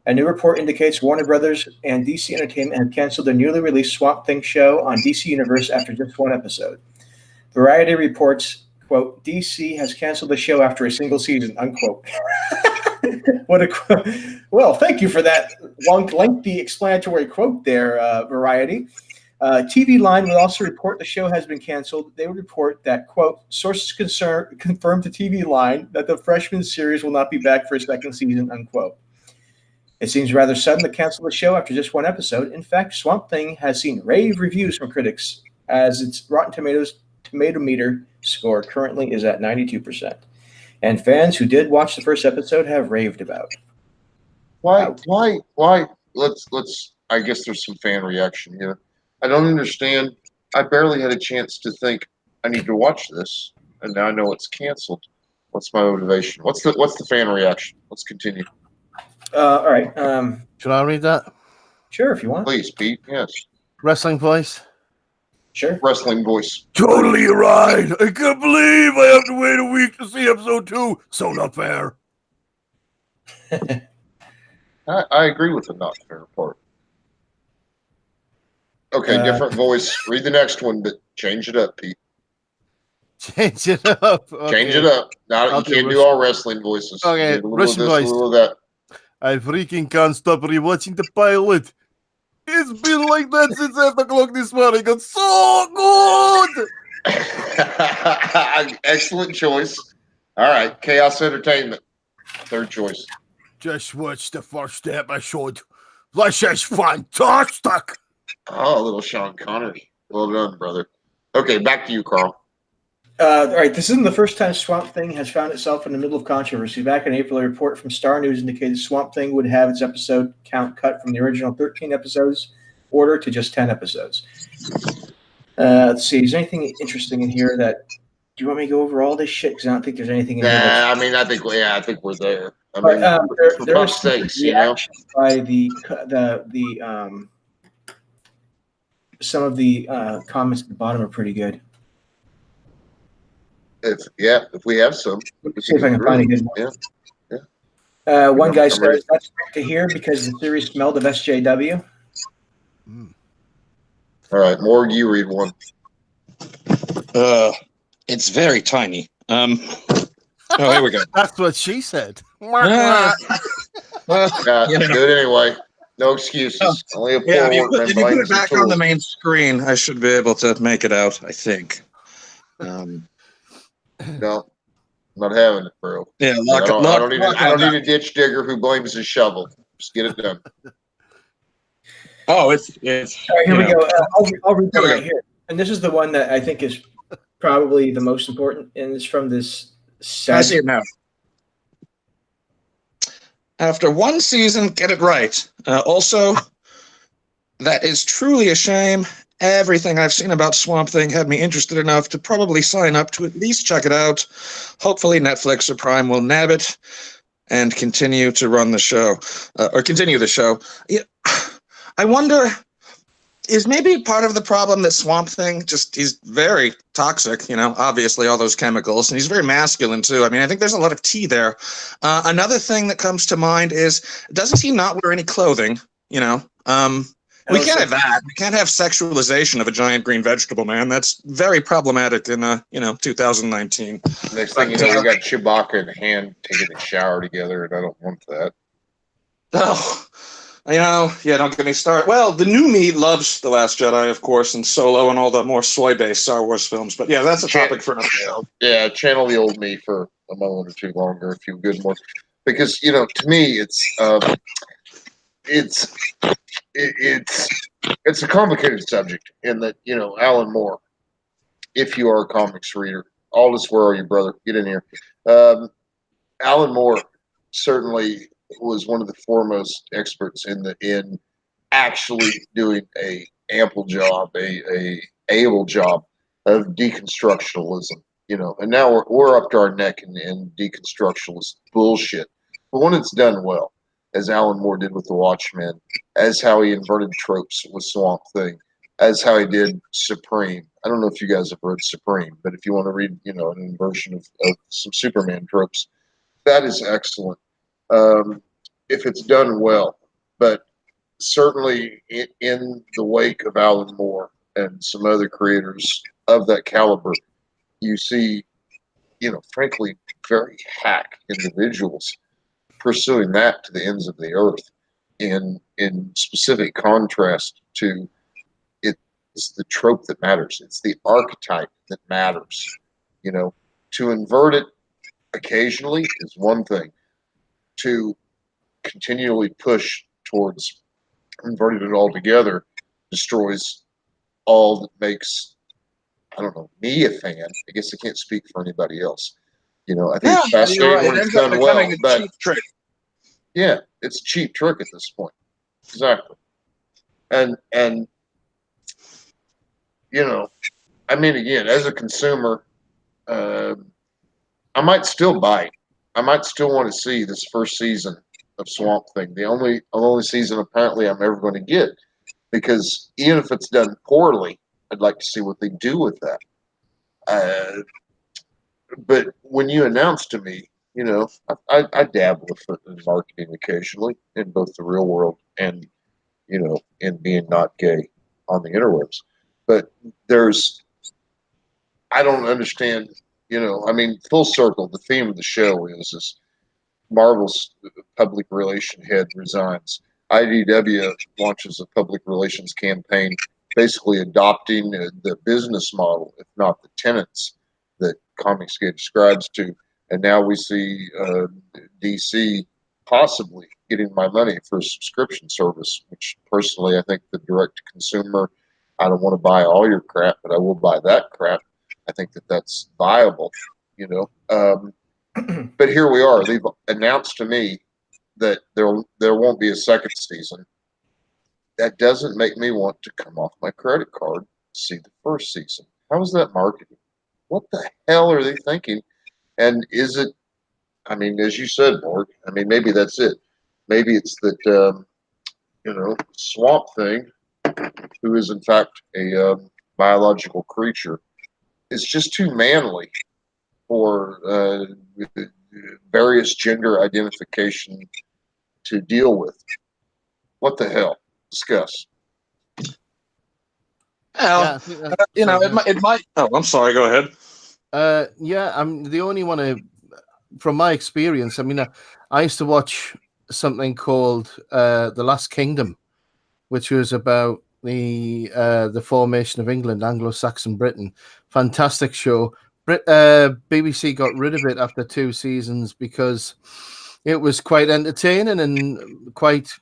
A new report indicates Warner Brothers and DC Entertainment have canceled their newly released Swamp Thing show on DC Universe after just one episode. Variety reports, quote, DC has canceled the show after a single season, unquote. Well, thank you for that long, lengthy explanatory quote there, Variety. TV Line would also report the show has been canceled. They would report that, quote, sources confirmed to TV Line that the freshman series will not be back for a second season, unquote. It seems rather sudden to cancel the show after just one episode. In fact, Swamp Thing has seen rave reviews from critics, as its Rotten Tomatoes tomato meter score currently is at 92%. And fans who did watch the first episode have raved about. Why? Let's. I guess there's some fan reaction here. I don't understand. I barely had a chance to think I need to watch this, and now I know it's canceled. What's my motivation? What's the fan reaction? Let's continue. All right. Should I read that? Sure, if you want. Please, Pete. Yes. Wrestling voice. Sure. Wrestling voice. Totally right. I can't believe I have to wait a week to see episode 2. So not fair. I agree with the not fair part. Okay, different voice. Read the next one, but change it up, Pete. Change it up. Okay. Change it up. Now you can't do all wrestling voices. Okay, wrestling voice. A little of that. I freaking can't stop rewatching the pilot. It's been like that since 8 o'clock this morning. It's so good. Excellent choice. All right, Chaos Entertainment. Third choice. Just watch the first episode. This is fantastic. Oh, little Sean Connery. Well done, brother. Okay, back to you, Carl. All right, this isn't the first time Swamp Thing has found itself in the middle of controversy. Back in April, a report from Star News indicated Swamp Thing would have its episode count cut from the original 13 episodes order to just 10 episodes. Let's see. Is there anything interesting in here that... Do you want me to go over all this shit? Because I don't think there's anything in here. I think we're there. I mean, for fuck's sakes, you know. By some of the comments at the bottom are pretty good. If we have some. Let's see if I can find a good one. Yeah. One guy says, that's great to hear because the series smelled of SJW. All right, Morg, you read one. It's very tiny. Oh, here we go. That's what she said. Good anyway. No excuses. Only a poor if you put it back on the tools. main screen, I should be able to make it out, I think. No, not having it, bro. Yeah, I don't need a ditch digger who blames his shovel. Just get it done. Oh, it's. All right, here we go. I'll read that right here. And this is the one that I think is probably the most important, and it's from this. I see it now. After one season, get it right. Also, that is truly a shame. Everything I've seen about Swamp Thing had me interested enough to probably sign up to at least check it out. Hopefully Netflix or Prime will nab it and continue to run the show, or continue the show. Yeah, I wonder, is maybe part of the problem that Swamp Thing he's very toxic, obviously all those chemicals, and he's very masculine too. I mean, I think there's a lot of tea there. Another thing that comes to mind is, doesn't he not wear any clothing, We can't have that. We can't have sexualization of a giant green vegetable, man. That's very problematic in 2019. Next thing you know, we got Chewbacca and Han taking a shower together, and I don't want that. Oh, don't get me started. Well, the new me loves The Last Jedi, of course, and Solo and all the more soy-based Star Wars films. But yeah, that's a topic for another show. Yeah, channel the old me for a moment or two longer, a few good more. Because, to me, it's a complicated subject in that, Alan Moore, if you are a comics reader, Aldous, where are you, brother? Get in here. Alan Moore certainly was one of the foremost experts in actually doing a ample job, a able job of deconstructionalism. And now we're up to our neck in deconstructionalist bullshit. But when it's done well, as Alan Moore did with The Watchmen, as how he inverted tropes with Swamp Thing, as how he did Supreme. I don't know if you guys have read Supreme, but if you want to read, an inversion of some Superman tropes, that is excellent. If it's done well. But certainly in the wake of Alan Moore and some other creators of that caliber, you see, frankly, very hack individuals pursuing that to the ends of the earth in specific contrast to it's the trope that matters. It's the archetype that matters. To invert it occasionally is one thing. To continually push towards inverting it altogether destroys all that makes, I don't know, me a fan. I guess I can't speak for anybody else. I think it's fascinating right. when It it's ends up done becoming well, a but cheap trick. yeah, it's a cheap trick at this point. Exactly. And I mean, again, as a consumer, I might still bite. I might still want to see this first season of Swamp Thing. The only season apparently I'm ever going to get, because even if it's done poorly, I'd like to see what they do with that. But when you announce to me, I dabble in marketing occasionally in both the real world and, in being not gay on the interwebs. But I don't understand, I mean, full circle, the theme of the show is this: Marvel's public relation head resigns. IDW launches a public relations campaign, basically adopting the business model, if not the tenets, that Comicsgate describes to. And now we see DC possibly getting my money for a subscription service, which personally I think the direct to consumer, I don't want to buy all your crap, but I will buy that crap. I think that's viable, but here we are. They've announced to me that there won't be a second season. That doesn't make me want to come off my credit card to see the first season. How is that marketing? What the hell are they thinking? And is it? I mean, as you said, Mark. I mean, maybe that's it. Maybe it's that Swamp Thing, who is in fact a biological creature, is just too manly for various gender identification to deal with. What the hell? Discuss. Well, it might. Oh, I'm sorry. Go ahead. Yeah, I'm the only one from my experience. I mean, I used to watch something called The Last Kingdom, which was about the formation of England, Anglo-Saxon Britain. Fantastic show. BBC got rid of it after 2 seasons because it was quite entertaining and quite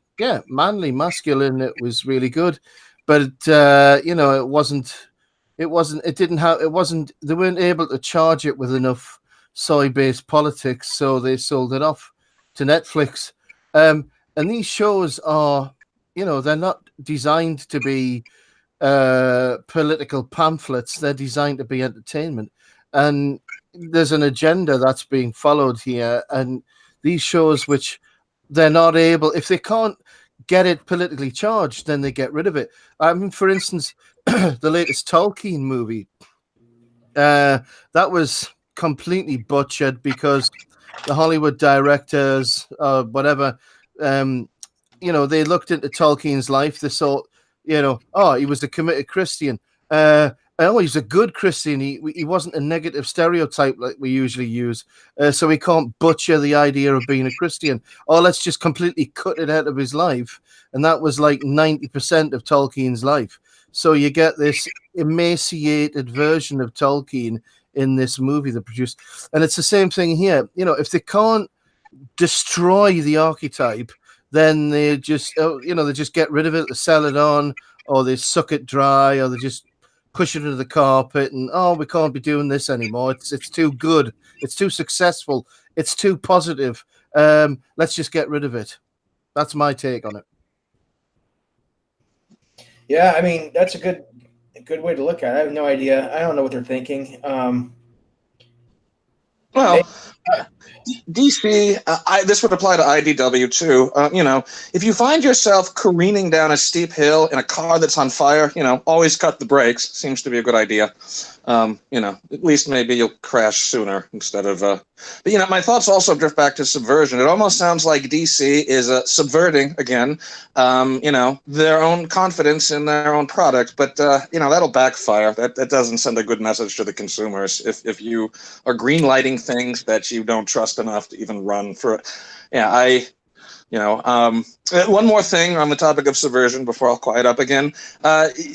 manly, masculine. It was really good, but it wasn't. They weren't able to charge it with enough soy-based politics, so they sold it off to Netflix. And these shows are, they're not designed to be political pamphlets. They're designed to be entertainment, and there's an agenda that's being followed here. And these shows, which they're not able, if they can't get it politically charged, then they get rid of it. I mean, for instance, the latest Tolkien movie, that was completely butchered because the Hollywood directors, whatever, they looked into Tolkien's life. They saw, he was a committed Christian. He's a good Christian. He wasn't a negative stereotype like we usually use. So we can't butcher the idea of being a Christian. Let's just completely cut it out of his life. And that was like 90% of Tolkien's life. So you get this emaciated version of Tolkien in this movie they produced. And it's the same thing here. If they can't destroy the archetype, then they just, they just get rid of it, they sell it on, or they suck it dry, or they just push it into the carpet and, we can't be doing this anymore. It's too good. It's too successful. It's too positive. Let's just get rid of it. That's my take on it. Yeah, I mean that's a good way to look at it. I have no idea. I don't know what they're thinking. Well, DC, this would apply to IDW too. If you find yourself careening down a steep hill in a car that's on fire, always cut the brakes. Seems to be a good idea. At least maybe you'll crash sooner instead of. But my thoughts also drift back to subversion. It almost sounds like DC is subverting again, their own confidence in their own product. But that'll backfire. That doesn't send a good message to the consumers. If you are green lighting things that you don't trust enough to even run for it. Yeah, one more thing on the topic of subversion before I'll quiet up again.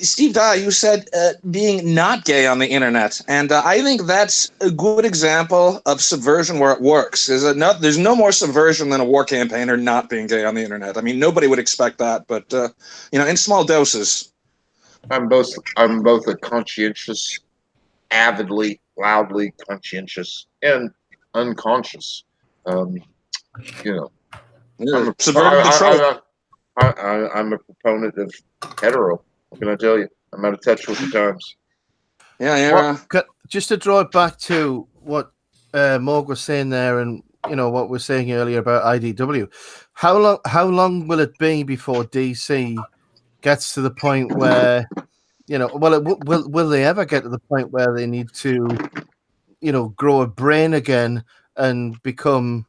Steve Dye, you said being not gay on the internet, and I think that's a good example of subversion where it works. There's no more subversion than a war campaigner not being gay on the internet. I mean, nobody would expect that, but in small doses. I'm both a conscientious, avidly, loudly conscientious, and unconscious. I'm a proponent of hetero. What can I tell you? I'm out of touch with the times. Yeah. Just to draw it back to what Morg was saying there, and what we're saying earlier about IDW. How long will it be before DC gets to the point where will they ever get to the point where they need to grow a brain again and become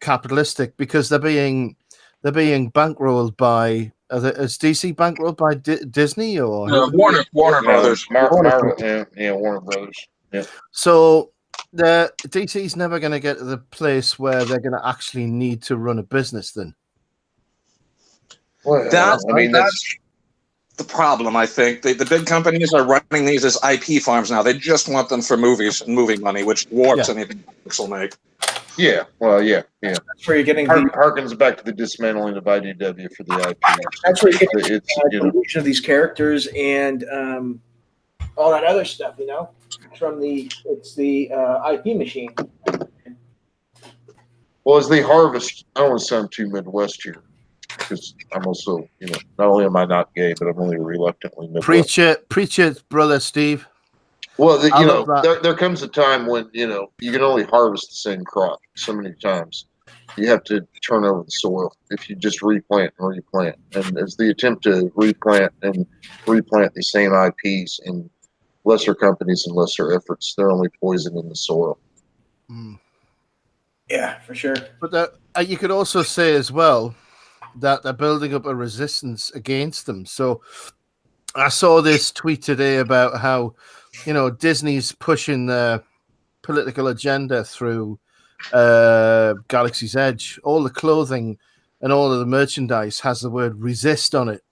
capitalistic, because they're being bankrolled by is DC bankrolled by Disney or Warner Brothers. Warner Brothers. Yeah. So the DC's never going to get to the place where they're going to actually need to run a business. Then, well, that's the problem. I think the big companies are running these as IP farms now. They just want them for movies and movie money, which dwarfs anything Netflix will make. Yeah, well, yeah. That's where you're getting harkens back to the dismantling of IDW for the IP. That's where you're getting evolution of these characters and all that other stuff. From the IP machine. Well, as they harvest, I don't want to sound too Midwest here, because I'm also, not only am I not gay, but I'm only reluctantly Midwest. Preach it, brother Steve. Well, there comes a time when, you can only harvest the same crop so many times. You have to turn over the soil if you just replant and replant. And as the attempt to replant the same IPs in lesser companies and lesser efforts, they're only poisoning the soil. Yeah, for sure. But you could also say as well that they're building up a resistance against them. So I saw this tweet today about how, Disney's pushing their political agenda through Galaxy's Edge. All the clothing and all of the merchandise has the word resist on it.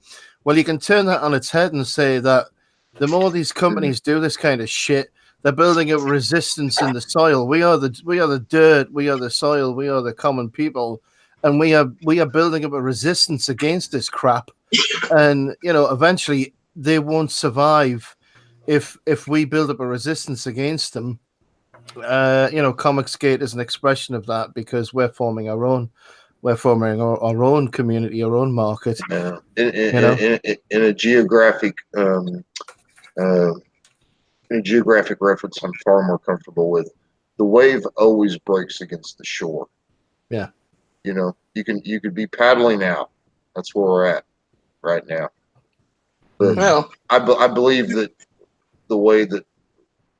Well, you can turn that on its head and say that the more these companies do this kind of shit, they're building up resistance in the soil. We are the dirt, we are the soil, we are the common people, and we are building up a resistance against this crap. And eventually they won't survive if we build up a resistance against them. Comicsgate is an expression of that, because we're forming our own community, our own market. Yeah. In a geographic reference, I'm far more comfortable with. The wave always breaks against the shore. Yeah. You could be paddling out. That's where we're at right now. But I believe that the way that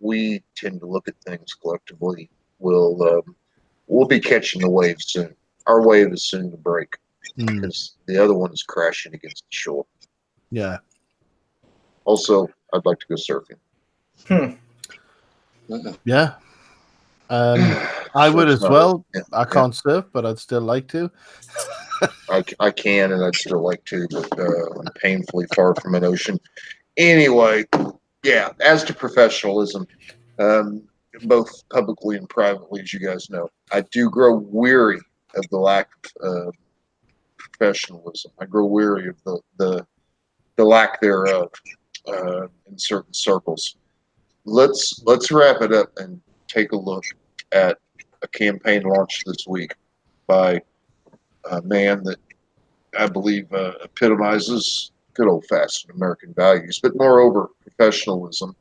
we tend to look at things collectively we'll be catching the wave soon. Our wave is soon to break because the other one is crashing against the shore. Yeah. Also, I'd like to go surfing. Yeah. I would as well. Yeah. I can't surf, but I'd still like to. I can, and I'd still like to, but I'm painfully far from an ocean. Anyway, yeah, as to professionalism, both publicly and privately, as you guys know, I do grow weary of the lack of professionalism. I grow weary of the lack thereof in certain circles. Let's wrap it up and take a look at a campaign launched this week. by a man that I believe epitomizes good old-fashioned American values, but moreover, professionalism.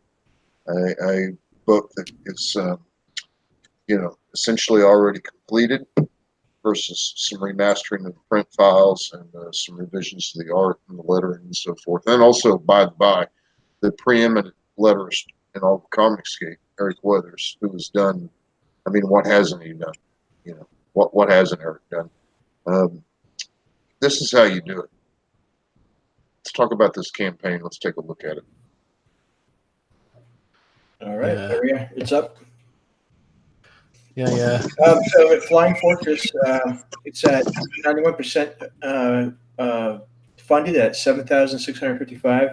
A book that is, essentially already completed versus some remastering of the print files and some revisions to the art and the lettering and so forth. And also, by the by, the preeminent letterist in all of Comicscape, Eric Weathers, who has done, I mean, what hasn't he done? What hasn't Eric done? This is how you do it. Let's talk about this campaign. Let's take a look at it. All right, Maria, it's up. Yeah. So at Flying Fortress, it's at 91% funded at 7,655.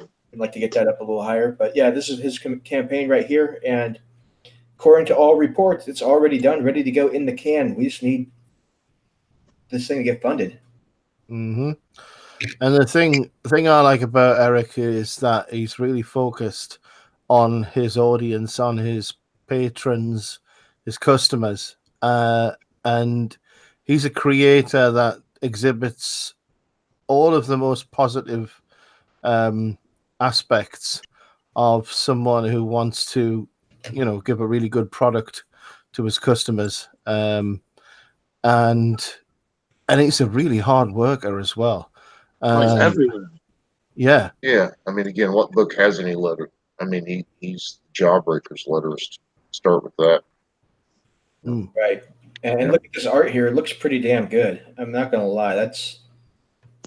I'd like to get that up a little higher, but yeah, this is his campaign right here, and according to all reports, it's already done, ready to go in the can. We just need this thing to get funded. Mm-hmm. And the thing I like about Eric is that he's really focused on his audience, on his patrons, his customers, and he's a creator that exhibits all of the most positive aspects of someone who wants to, give a really good product to his customers, and he's a really hard worker as well. He's everywhere. Yeah. I mean, again, what book hasn't he lettered? I mean, he's Jawbreaker's letterist. Start with that. Right. And look at this art here. It looks pretty damn good. I'm not going to lie. That's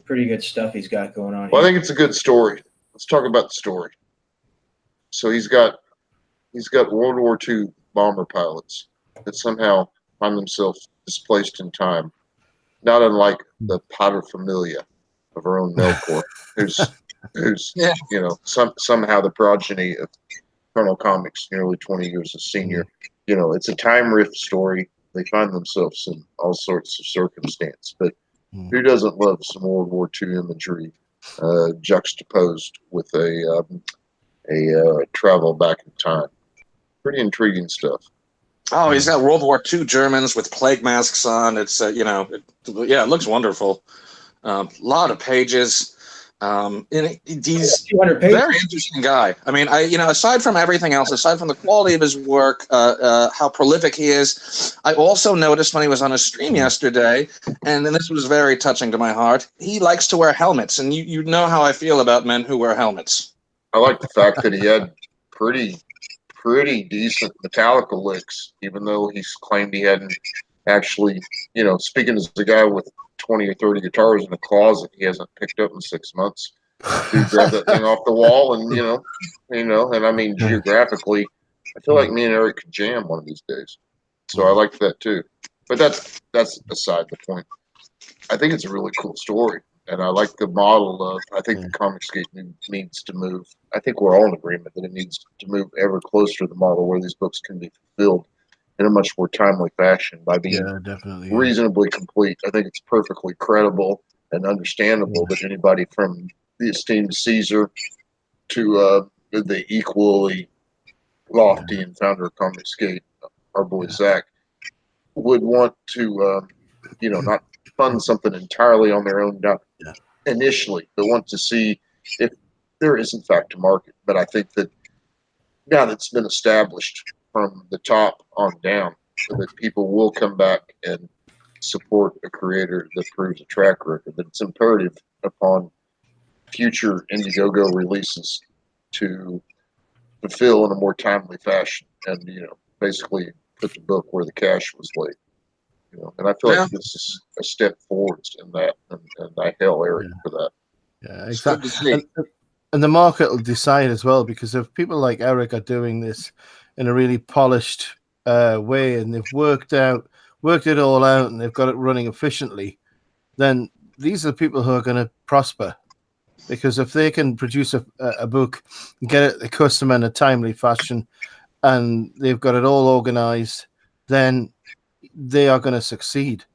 pretty good stuff he's got going on Well, here. I think it's a good story. Let's talk about the story. So he's got World War II bomber pilots that somehow find themselves displaced in time, not unlike the paterfamilia of our own Melkor, who's somehow the progeny of Colonel Comics, nearly 20 years a senior. It's a time rift story. They find themselves in all sorts of circumstance, but who doesn't love some World War II imagery juxtaposed with a travel back in time? Pretty intriguing stuff. Oh, he's got World War II Germans with plague masks on. It's it looks wonderful. A lot of pages. He's 200 pages. Very interesting guy. I mean, aside from everything else, aside from the quality of his work, how prolific he is, I also noticed when he was on a stream yesterday, and then this was very touching to my heart, he likes to wear helmets, and you know how I feel about men who wear helmets. I like the fact that he had pretty decent Metallica licks, even though he's claimed he hadn't actually, speaking as the guy with 20 or 30 guitars in a closet he hasn't picked up in 6 months. Dude, grab that thing off the wall and, and I mean, geographically, I feel like me and Eric could jam one of these days. So I like that too. But that's beside the point. I think it's a really cool story. And I like the model of, I think the Comicscape needs to move. I think we're all in agreement that it needs to move ever closer to the model where these books can be fulfilled in a much more timely fashion by being reasonably complete. I think it's perfectly credible and understandable that anybody from the esteemed Caesar to the equally lofty and founder of Comicscape, our boy Zach, would want to, not fund something entirely on their own initially, but want to see if there is in fact a market. But I think that now that it's been established from the top on down, so that people will come back and support a creator that proves a track record, that it's imperative upon future Indiegogo releases to fulfill in a more timely fashion and, basically put the book where the cash was laid. And I feel like this is a step forwards in that, and I hail Eric for that. Yeah, exactly. And the market will decide as well, because if people like Eric are doing this in a really polished way, and they've worked it all out, and they've got it running efficiently, then these are the people who are going to prosper. Because if they can produce a book, get it to the customer in a timely fashion, and they've got it all organized, then they are going to succeed.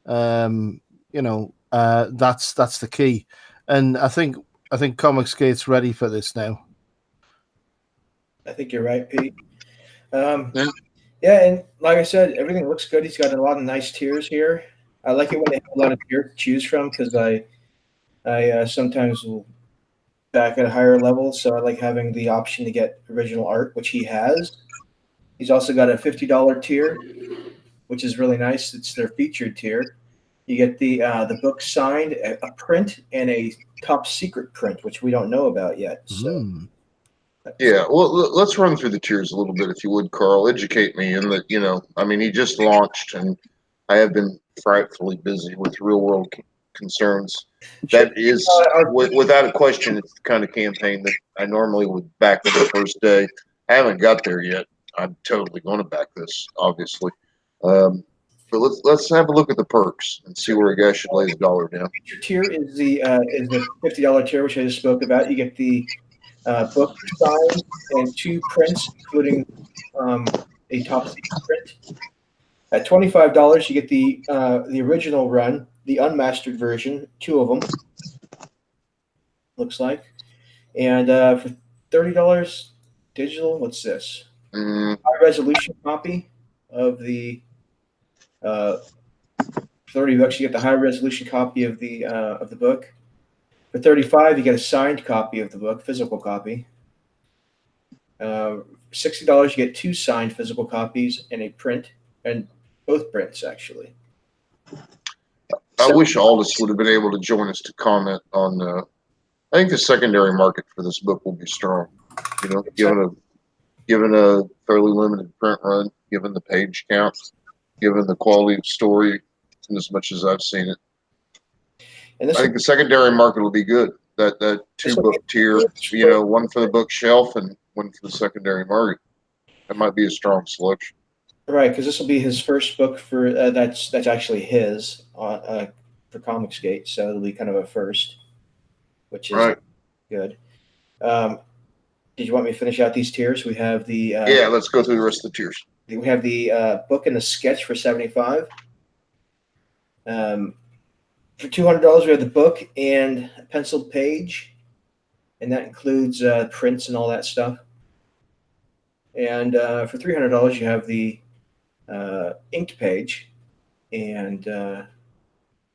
That's the key. And I think Comicscape's ready for this now. I think you're right, Pete. Yeah, and like I said, everything looks good. He's got a lot of nice tiers here. I like it when they have a lot of tiers to choose from because I sometimes will back at a higher level, so I like having the option to get original art, which he has. He's also got a $50 tier, which is really nice. It's their featured tier. You get the book signed, a print, and a top secret print, which we don't know about yet. So Yeah, well, let's run through the tiers a little bit, if you would, Carl. Educate me in that, I mean, he just launched, and I have been frightfully busy with real world concerns. sure. That is, without a question, it's the kind of campaign that I normally would back on the first day. I haven't got there yet. I'm totally going to back this, obviously. But let's have a look at the perks and see where a guy should lay his dollar down. Feature tier is the $50 tier, which I just spoke about. You get the book signed and 2 prints, including a top secret print. At $25, you get the original run, the unmastered version, 2 of them. Looks like, and for $30 digital, what's this? High resolution copy of the $30. You get the high resolution copy of the book. For $35, you get a signed copy of the book, physical copy. $60, you get 2 signed physical copies and a print, and both prints actually. I wish Aldous would have been able to join us to comment on. I think the secondary market for this book will be strong. Given a fairly limited print run, given the page count, given the quality of story, as much as I've seen it. I think the secondary market will be good. That 2-book tier, one for the bookshelf and one for the secondary market. That might be a strong selection. Right, because this will be his first book for that's actually his for Comicsgate, so it'll be kind of a first, which is good. Did you want me to finish out these tiers? We have the yeah. Let's go through the rest of the tiers. We have the book and the sketch for $75. For $200, we have the book and a penciled page, and that includes prints and all that stuff. And for $300, you have the inked page and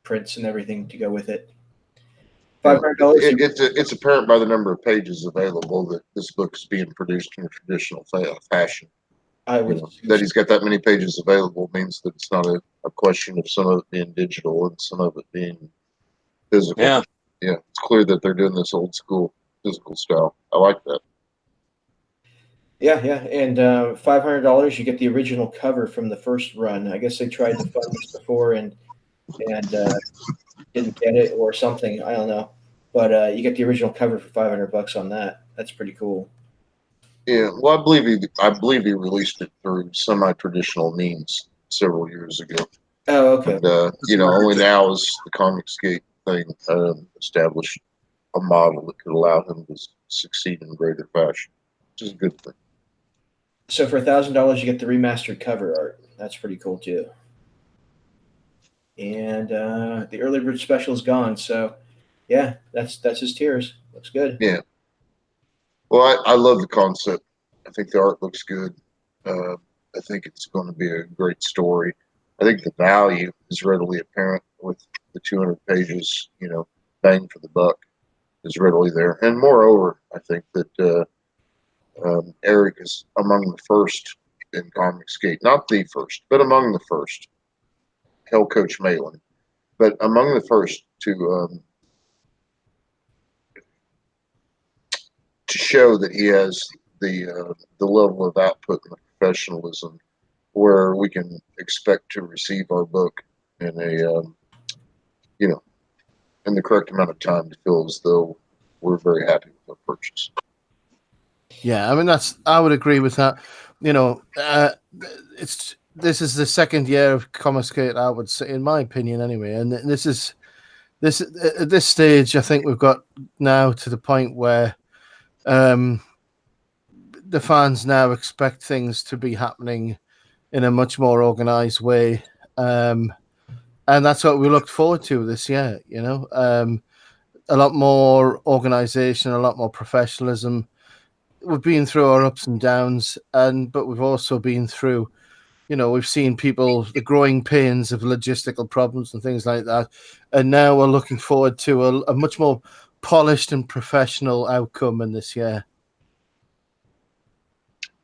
prints and everything to go with it. $500. It's apparent by the number of pages available that this book is being produced in a traditional fashion. That he's got that many pages available means that it's not a question of some of it being digital and some of it being physical. Yeah, it's clear that they're doing this old school physical style. I like that. Yeah, and $500, you get the original cover from the first run. I guess they tried to fund this before and didn't get it or something. I don't know, but you get the original cover for $500 on that. That's pretty cool. Yeah, well, I believe he released it through semi-traditional means several years ago. Oh, okay. And only now is the Comicsgate thing established a model that could allow him to succeed in greater fashion, which is a good thing. So for $1,000, you get the remastered cover art. That's pretty cool too. And the early bird special is gone. So yeah, that's his tiers. Looks good. Yeah. Well, I love the concept. I think the art looks good. I think it's going to be a great story. I think the value is readily apparent with the 200 pages. Bang for the buck is readily there. And moreover, I think that Eric is among the first in Comicsgate, not the first, but among the first. Hell, Coach Malin, but among the first to show that he has the level of output and the professionalism where we can expect to receive our book in a in the correct amount of time to feel as though we're very happy with our purchase. Yeah, I mean I would agree with that. This is the second year of Comicsgate, I would say, in my opinion, anyway. And this at this stage, I think we've got now to the point where the fans now expect things to be happening in a much more organized way. And that's what we look forward to this year, a lot more organization, a lot more professionalism. We've been through our ups and downs, but we've also been through we've seen people, the growing pains of logistical problems and things like that. And now we're looking forward to a much more polished and professional outcome in this year.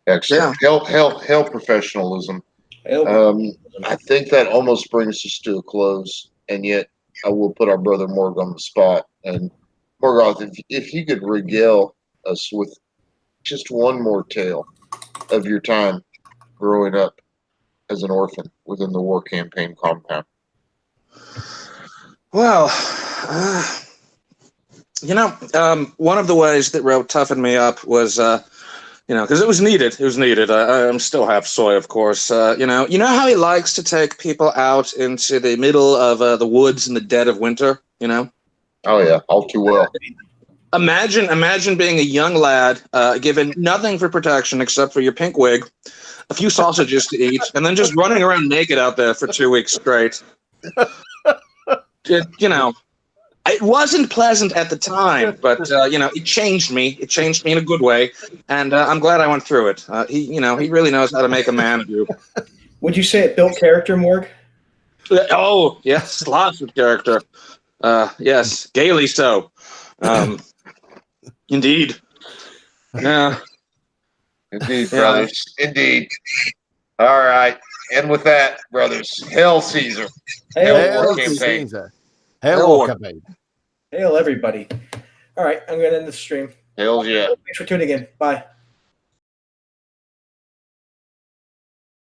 Excellent. Hail professionalism. I think that almost brings us to a close, and yet I will put our brother Morg on the spot. And Morgoth, if you could regale us with just one more tale of your time growing up as an orphan within the war campaign compound. Well, one of the ways that Ro toughened me up was, because it was needed. It was needed. I'm still half soy, of course. You know how he likes to take people out into the middle of the woods in the dead of winter. Oh yeah, all too well. Imagine being a young lad, given nothing for protection except for your pink wig, a few sausages to eat, and then just running around naked out there for 2 weeks straight. It wasn't pleasant at the time, but it changed me. It changed me in a good way, and I'm glad I went through it. He really knows how to make a man of you. Would you say it built character, Morg? Oh yes, lots of character. Yes, gaily so. Indeed. Yeah. Indeed, brothers. Indeed. All right. And with that, brothers, hail Caesar. Hail Caesar. Hail War campaign. Hail everybody. All right, I'm going to end the stream. Hail yeah. Thanks for tuning in. Bye.